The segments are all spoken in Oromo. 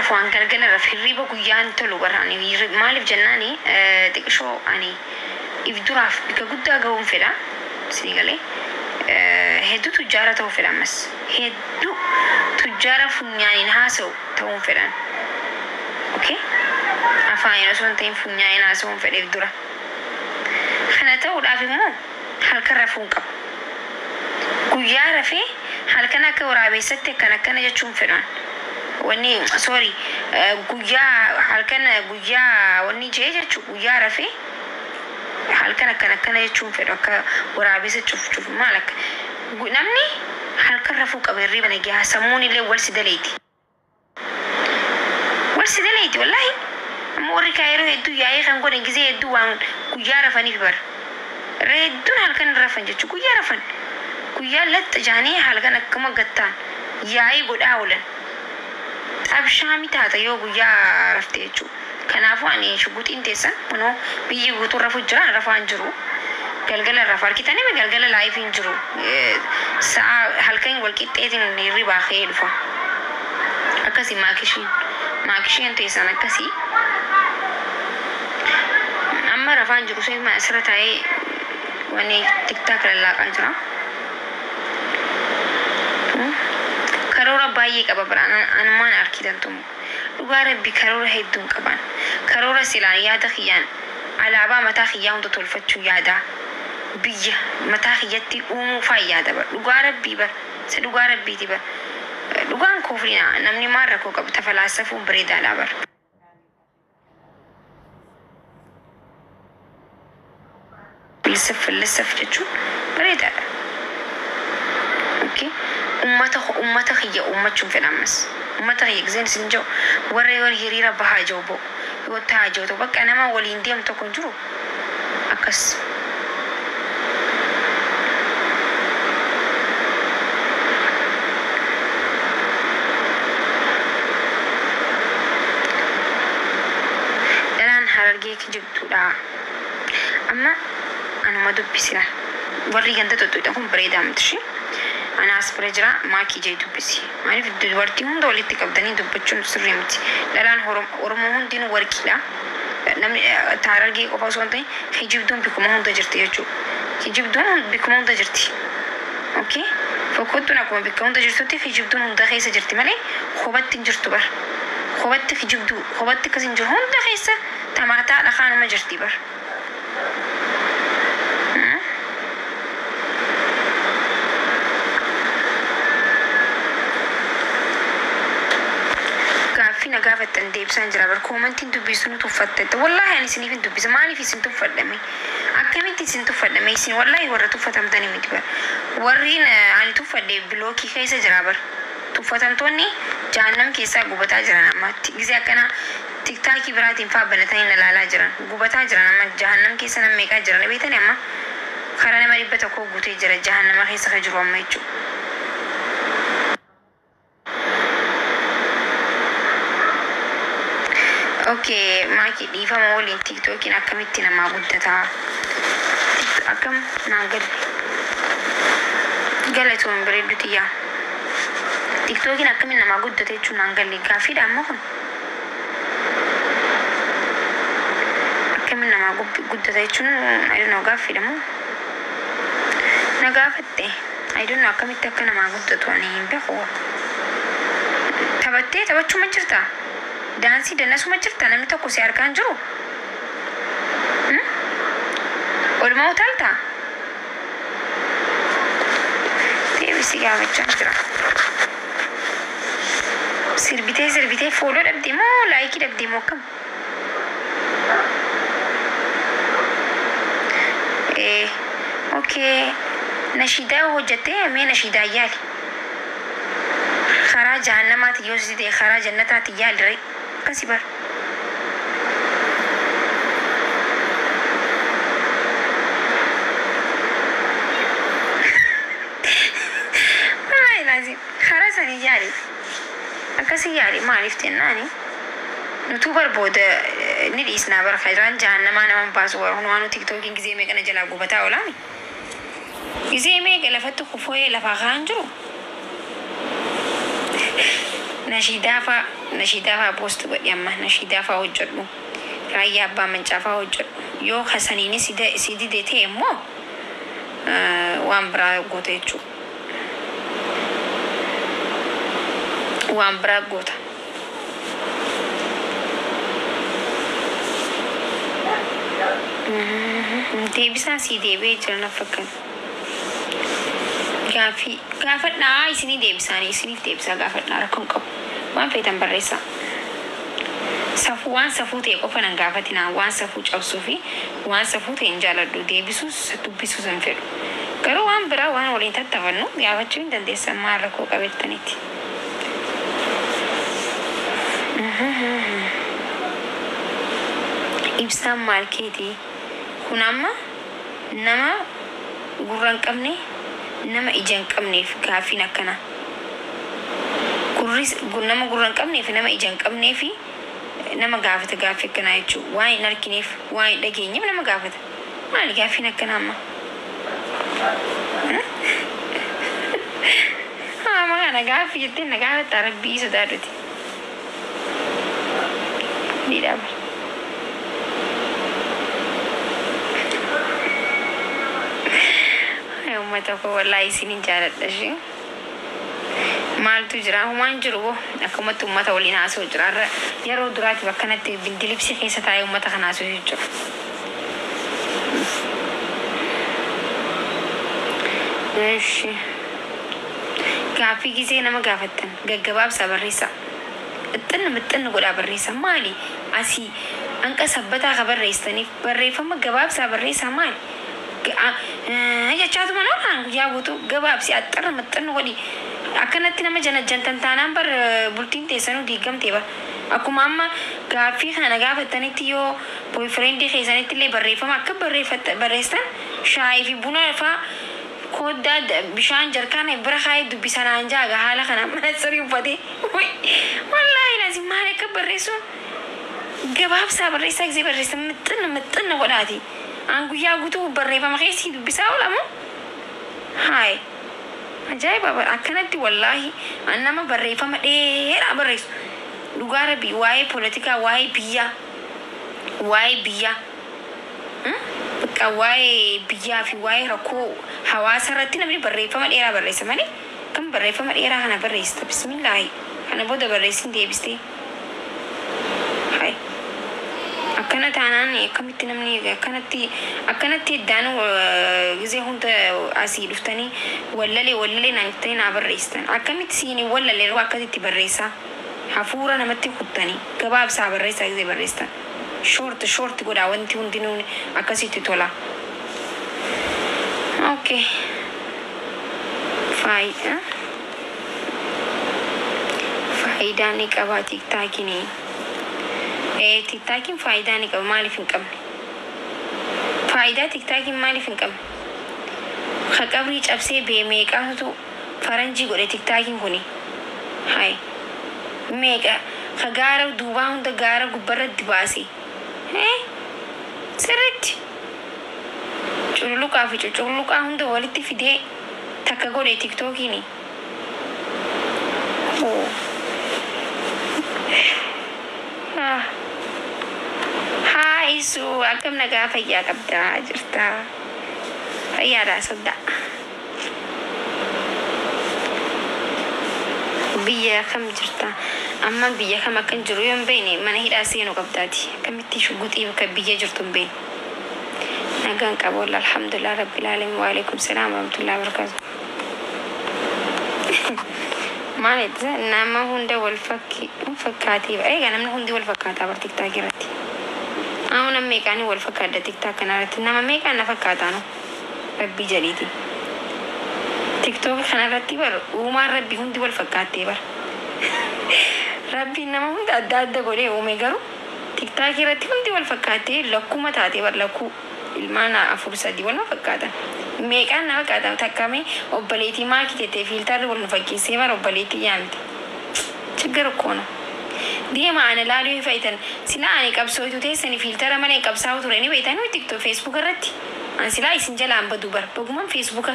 رفوان قلقل رف الريبة قيان تلو براني مالف جناني تكشو أني يفدراف بك قد أقوم فلا سنقالي هدو تجارة تو فلا مس هدو تجارة فنياني نهاسو تو فلا أوكي أفاين أسوان تين فنياني نهاسو فلا يفدرا خنا تو الأفي مو هل كرفون قب قيا رفي هل كنا كورابي ستة كنا جتشون فلان وني سوري قيا هل كنا قيا وني جيجتشو قيا رفي هل كنا جتشون فلان كورابي ستشوف مالك نمني هل كرفون قبل ريبا نجيها سموني لي والسدليتي والله موري كايرو يدو ياي خان قولن جزي يدو وان قيا رفاني ببر ريدون هل كنا رفان جتشو قيا رفان قيا لت جاني هل كنا كما قطان ياي قد أولا أبشامي تاتا يو قيا رفتيجو كنافو أني شبوت إنتسان منو بيجي قطو رفو جران رفان جرو قلقل رفار كتاني بقلقل لايفين جرو ساعة هل كان والكتاتين نيري خيل فا أكسي ماكشين إنتسان أكسي أما رفان جرو سيد ما أسرت هاي واني تيك تاك للاقا جرا كرورة باية كبابران أنا ما نعرف دانتم لغارة بكرورة هيدون كبان كرورة سلان يادا خيان على أبا متا خيان تطلفتشو يادا بيا متا خياتي أمو فا يادا بر لغارة بيبر سلغارة بيتي بر لغان كوفرينا نمني مارا كوكب تفلاسفو بريد على بر لسف جتشو بريد على اوكي أمتا خيا أمتشم في الأمس أمتا خيا زين سنجو وري هريرا بها جوبو يوتا جوتو بك أنا ما ولين ديم تكون جرو أكس الآن هرجيك جبتو لا أما أنا ما دبسنا وري جنتا تكون بريدة متشي أنا أسبر جرا ما كي جاي دبسي ما في الدوارتي هم دولة تكبدني دبتشون سريمتي لأن هرمون دينو وركيلا نم تارجي أبغى تاني هيجيب دون بكمان تجرتي يجو هيجيب دون بكمان تجرتي أوكي فكنت أنا كمان بكمان تجرتي هيجيب دون هم دخيسة جرتي مالي خوبت تجرتو بر خوبت هيجيب دو خوبت كسين جو هم دخيسة تماتا لخانو ما جرتي بر نقافة تنديب سانجرا بركومنتين دبيسون تفتت والله يعني سنين دبيس ماني في سنتو فردمي أكملتي سنتو فردمي سن والله ورا تفتم تاني متبر ورين يعني تفرد بلوكي كيسة جرابر تفتم توني جهنم كيسة قبتا جرانا ما تيجي أكنا تكتاكي براتين فابنتين لا جران قبتا جرانا ما جهنم كيسة نميكا جرانا بيتني أما خرانا مريب بتكو قطي جرا جهنم كيسة خجروا ما يجو اوكي ماكي ديفا مولين تيك توك إن أكملتنا ما قدتها أكم ناقل قالت وين بريدو تيا تيك توك إن أكملنا ما قدتها شو ناقل لي كافي دام مخن أكملنا ما قدتها شو I don't know كافي دامو نقافته I don't know أكملت أكنا ما قدتها أنا بخوا تبتشو ما جرتا دانسي دنسو ما جرتا نمي تاكو سيار كان جرو والموت هلتا تيبي سيقا بچان جرا سربيتي فولو لبدي مو لايكي لبدي مو كم ايه اوكي نشيدا وهجتي امي نشيدا يالي خراج جهنمات يوسي دي خراج جنتات يالي ري كسبر والله لازم خرسني يالي أكسي يالي ما عرفت إنني نتوبر بود نديس نابر خيران جهنم أنا من باسور هنوانو تيك توكين كزي ميك أنا جلابو بتاع ولامي كزي ميك لفتو خفوي لفاقان جرو nashiidaafa post godhi amma nashiidaafa hojjedhu raayyaa abbaa mancaafaa hojjedhu yoo hasaniini sidi deetee immoo waan biraa goota jechuudha. waan biraa goota. deebisaa sii deebi'ee jiran fakkan gaafadhaa isinii deebisaanii isiniif deebisaa gaafadhaa rakkoon qabu waan feetan barreessaa. Safuu waan safuu ta'e qofa nan gaafatinaa waan safuu cabsuu fi waan safuu ta'e hin jaaladhu deebisuus dubbisuus hin fedhu. Garuu waan biraa waan waliin tattafannu gaafachuu hin dandeessan maal rakkoo qabeettaniiti. Ibsaan maal keetii kun amma nama gurra hin qabne nama ija hin qabneef gaaffiin akkana. Nama gurra hin qabneef nama ija hin qabneef nama gaafata gaaffii akkanaa jechuudha. Waan hin argineef waan hin dhageenyeef nama gaafata. Maali gaaffiin akkanaa amma? Amma kana gaaffii jettee na gaafatta rabbii sodaadhuti. Ni dhaaba. Ummata koo wallahi isinin jaaladha ishee. Maaltu jira humaan jiru boo akkumatti ummata waliin haasa'u jira. Yeroo duraatiif akkanatti bindilibsi keessa taa'ee ummata kana haasa'u jechuudha. Eeshi gaaffii gisee nama gaafattan gaggabaabsaa barreessaa. Ixxinni godhaa barreessaa maali? Asii hanqa sabbataa ka barreessaniif barreeffama gabaabsaa barreessaa maali? jechaatuma noonaan guyyaa guutuu gabaabsi axxarra maxxannu godhi akkanatti nama janajjantan taanaan bar bultiin teessanuu diigamtee bar akkuma amma gaaffii kana gaafattanitti yoo boyfriendii keessanitti illee barreeffama akka barreessan shaayii fi buna faa kooddaa bishaan jarkaana bira kaayee dubbisanaan jaaga haala kana manasarii uffatee wallaahi laazim maal akka barreessuun gabaabsaa barreessaa gisee barreessan maxxanna godhaati. Guyyaa guutuu barreeffama keessi dubbisaa oolamu haay ajaa'iba akkanatti wallaahi nama barreeffama dheeraa barreessu dhugaa rabbii waa'ee poolitikaa waa'ee biyyaa bakka waa'ee biyyaa fi waa'ee rakkoo hawaasa irratti namni barreeffama dheeraa barreessa malee kan barreeffama dheeraa kana barreessita bismillaahi kana booda barreessin deebistee haay. Akkana taanaan akkamitti namni akkanatti iddaan gisee hunda asii dhuftanii wallalee naan jettanii naa barreessitan akkamitti siinii wallalee yeroo akkasitti barreessaa hafuura namatti kuttanii gabaabsaa barreessaa gisee barreessitan short godhaa wanti hundinuu akkasitti tola. Okay. Faayidaa ni qabaa tiktaakiin. TikTokin faayidaa ni qaba maaliif hin qabne? Faayidaa TikTokin maaliif hin qabne? Ka qabrii cabsee bee meeqaatu faranjii godhe TikTokin kuni? Hayi meeqa ka gaara duubaa hunda gaara gubbarratti baase? Sirriitti cululuqaa fi cuculluqaa hunda walitti fidee takka godhe TikTokini. Isu akkam nagaa fayyaa qabdaa jirta fayyaadhaa soddaa biyya kam jirta amma biyya kam akkan jiru yoo hin beekne mana hidhaa seenuu qabdaati akkamitti shuguxii bakka biyya jirtu hin beekne nagaan qaba walla alhamdulillah rabbil alamin wa alaikum salaam wa rahmatullahi wa barakatuh. Maalidha nama hunda wal fakkaatee egaa namni hundi wal fakkaataa bar TikTok irratti. Aku nak mekan ni wal fakkaata TikTok kanarratti nama meeqaan na fakkaataanu rabbii jaliiti. TikTok kanarratti bar uumaan rabbii hundi wal fakkaattee bar rabbii nama hunda adda godhee uume garuu TikTok irratti hundi wal fakkaattee lakkuma taatee bar lakkuu ilmaan 4-3 wal fakkaatan meeqaan na fakkaatan takkamee obbaleetii maakitettee fiiltarri wal nu fakkeessee bar obbaleetii yaamte chiggar koona. Deema ana laaluu fayyidan sila ani qabsootu teessanii fiiltara malee qabsaa'u turanii beeytanii TikTok Facebook irratti an silaa isin jalaan badu bar baguman Facebook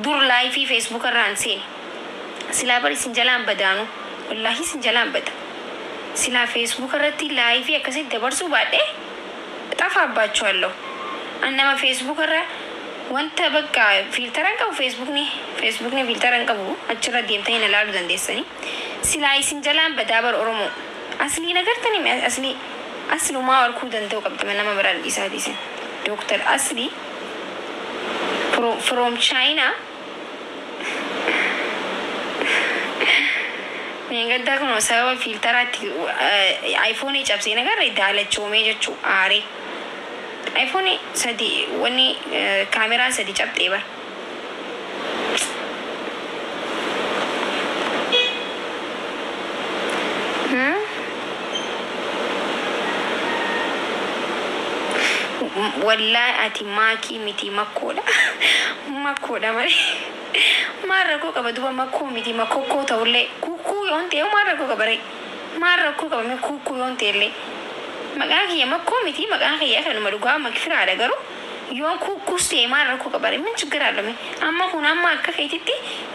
dur laayifii Facebook irraan seeni silaa bar isin jalaan badaanu والله سنجلان بدا سلا فيسبوك رتي لايفي أكسي دبرسو بعد طفى باتشوالو أنما فيسبوك را وانت بقى فلتران كابو فيسبوك ني فلتران كابو أجرا ديمتين لارو دندسني سلا سنجلان بدا بر أورمو أصلي نقرتني أصلي ما أركو دندو قبل من لما برا الإساديسين دكتور أصلي from China نيجا كنا سوا فلترات آيفون إيش أبسي نقدر يدالة شومي جو عاري آيفون سدي وني كاميرا سدي جاب تيبر والله أتي ماكي متي مكودا مري مرة كوكا بدو مكو متي مكوكو تولي كوكو يونتي مرة كوكا بري مرة كوكا بمي كوكو يونتي لي مكاكي يا مكو متي مكاكي يا كانوا ملوكا مكفر على جرو يوم كوكو سي مرة كوكا بري من شجرة لمي أما كنا أما كاكيتي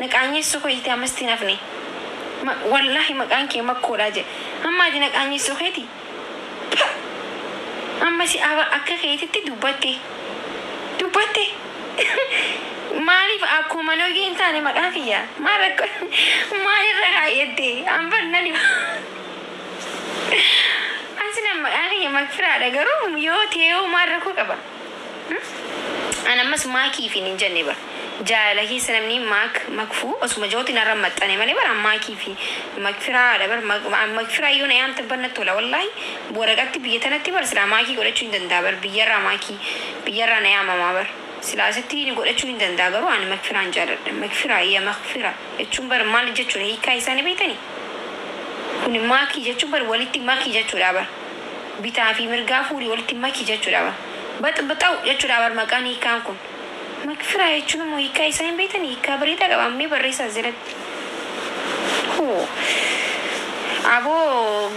نكاني سوكيتي أمستي نفني والله مكانكي مكو راجع أما دي نكاني سوكيتي أما سي أكا كيتي دوباتي مالي فأكو منوجي إنساني مكاكيا مالي رغايتي أمبرنالي أنسنا مكاكيا مكفرة لغرو يو ماركو كبا أنا مس ماكي في نينجاني بر جالكي سنمني مكفو أسمع جوتي نرمت أنا مالي بر ماكي في مكفرة لبر مكفرة يو نيام تبرنا تولا والله بورقتي بيتنا تبر سلاماكي قولة شو دندابر بيرا ماكي بيرا نيام ما بر سلاستي نقول شو دنداغرو أنا مكفرة انجار مكفرة هي مغفرة اتشون بر مال جتشون هي كايساني بيتني كوني ماكي جتشون بر ولتي ماكي جتشون لابر بتعافي مرقافوري ولتي ماكي جتشون لابر بتاو جتشون لابر مكاني كان كون مكفرة يتشون مو هي كايساني بيتني كابريتا قبامي بريسا زلت هو أبو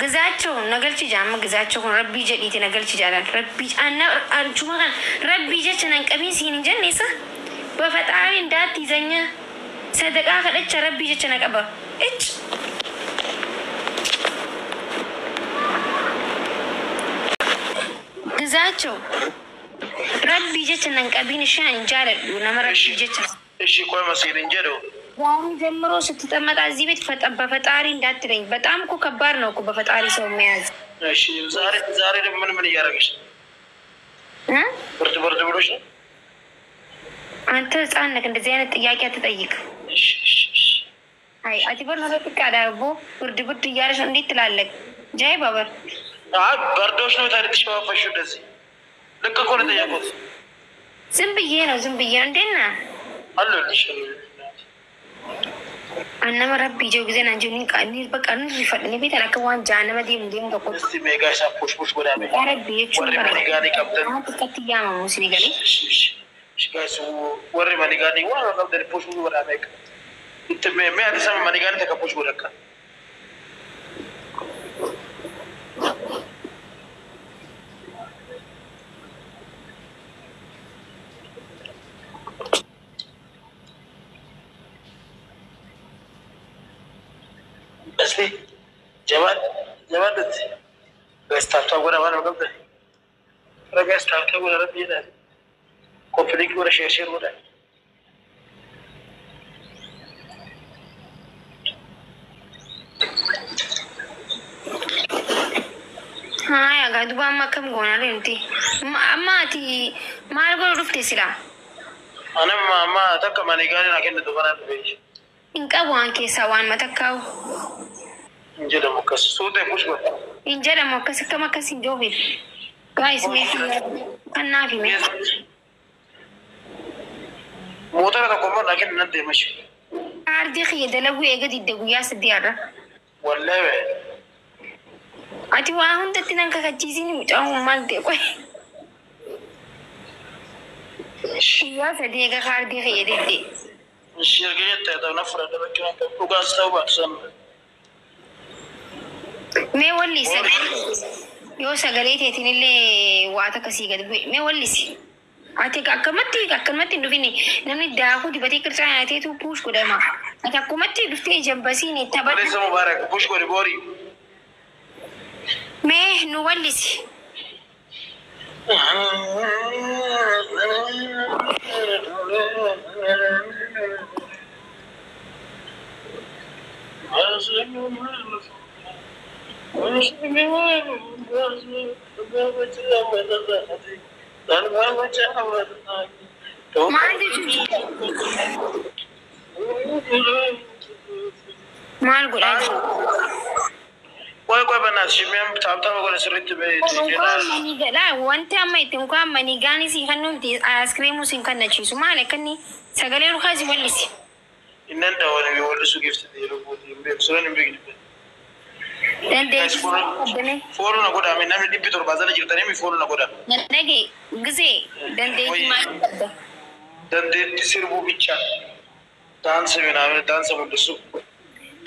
غزاتشو نقلتي جامع غزاتشو كن ربي جديتي نقلتي جالن ربي أنا شو كان ربي جت ننقبين سين جنيسة بفتعين داتي زنيا صدق آخر إيش ربي جت ننقبه إيش غزاتشو ربي جت ننقبين شان جالن ونمر ربي جت إيش كوي مسيرين جدو يعني جمرو ستتمت عزيبت بفتعاري داترين بتأمكو كبارنا كو بفتعاري سو مياز إيش زاري من يارجش ها برد بروش أنت أنك أنت زينة تياكي تتأيك هاي أتبر نظرتك على أبو برد يارش عندي تلالك جاي بابر بردوش نو تاريخ شباب فشو دزي لك كون تياكو زنبيين دينا الله نشل أنا ربي جوزين أنجوني كأني بكأني رفضني بيتنا كوان جانا ما ديم دقول استي ميجا شاب push بدامي يا ربي يشوف وري كابتن أنا تكتي يا ماما مسني قالي شكاس وري مانيغاني وانا كابتن push بدامي انت ما هتسمع مانيغاني تك push بدك بس جمال استارت أقول أنا قبل رجع استارت أقول ربي ده كوفليك ولا شير ولا ها يا قاعد بام ما كم قونا لنتي ما تي ما أقول رفتي سلا أنا ما تك ما نيجاني لكن دوبنا نبيش إنك أبوان كيسوان ما تكاو إنجيل مكس سودة مش بس إنجيل مكس كم كسي جوبي guys ميسي كنا في مي موتر تقوم لكن ندي مش أردي خيدا لو يجد يدقوا سديارة والله أتي واهم تتنان كجيزيني مجاهم ما ندي كوي يا سديك أردي خيدا دي الشركة تهدو نفر هذا بكرة وقاعد استوى سام ما ولي يو سجليت هتين اللي وعتك سيجد ما ولي سي أتيك أكملتي نفيني نمني داخو دي بتيك رجع أتيتو بوش كده ما Takkumatti dhuftee jabbasiin tapha. وليس مبارك بوش كوري بوري. Mee nu wallisi. Maal jechuudha? Maal godhaa jiru? Koy banaat shimeen taaphtama godhe sirriitti Unkaan manii gadhaa wanti amma itti unkaan manii gaanii si kan nuti aaskiriimuu si kan nachiisu maal akkanni sagalee lukaa si wallisi. Innan dawwanii fi wallisu giftite yeroo booda hin beeku suuraan hin beekne. Dandeettii Fooluu na godhaa namni 700 jirtanii fooluu na godhaa. dhagee gisee dandeettii maal qabda? Dandeettii sirbuu bichaa daansa minaa daansa mul'isu.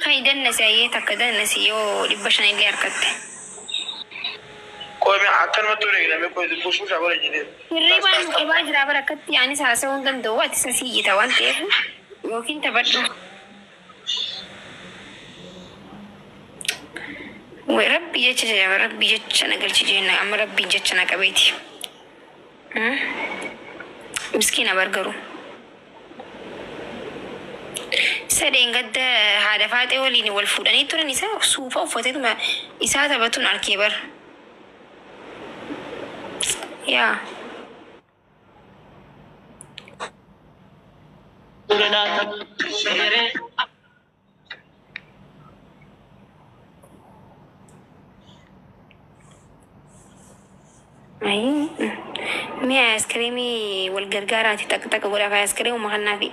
Kan dannasi ayyee takka dannasi yoo 500 illee harkatte. Koy akkanumatti ture jedhamee koy bushuu shaabala jedhee. Hirribaan dhibaa jira bara akkatti anis haasa'uu hin danda'u ati isa siyyita waan ta'eef yookiin taphadhu. Rabbi jecha jedhama rabbi jecha na galchi jenna amma rabbiin jecha na qabeeti. Miskiina bargaru. Sadeen gadda haadha faaxee waliin wal fuudhanii turan isaa suufa uffateetuma isaa taphatuun arkee bara. Yaa. Mi'a aaskiriimii wal gargaaraati takka godhaa aaskiriimuu makannaa fi.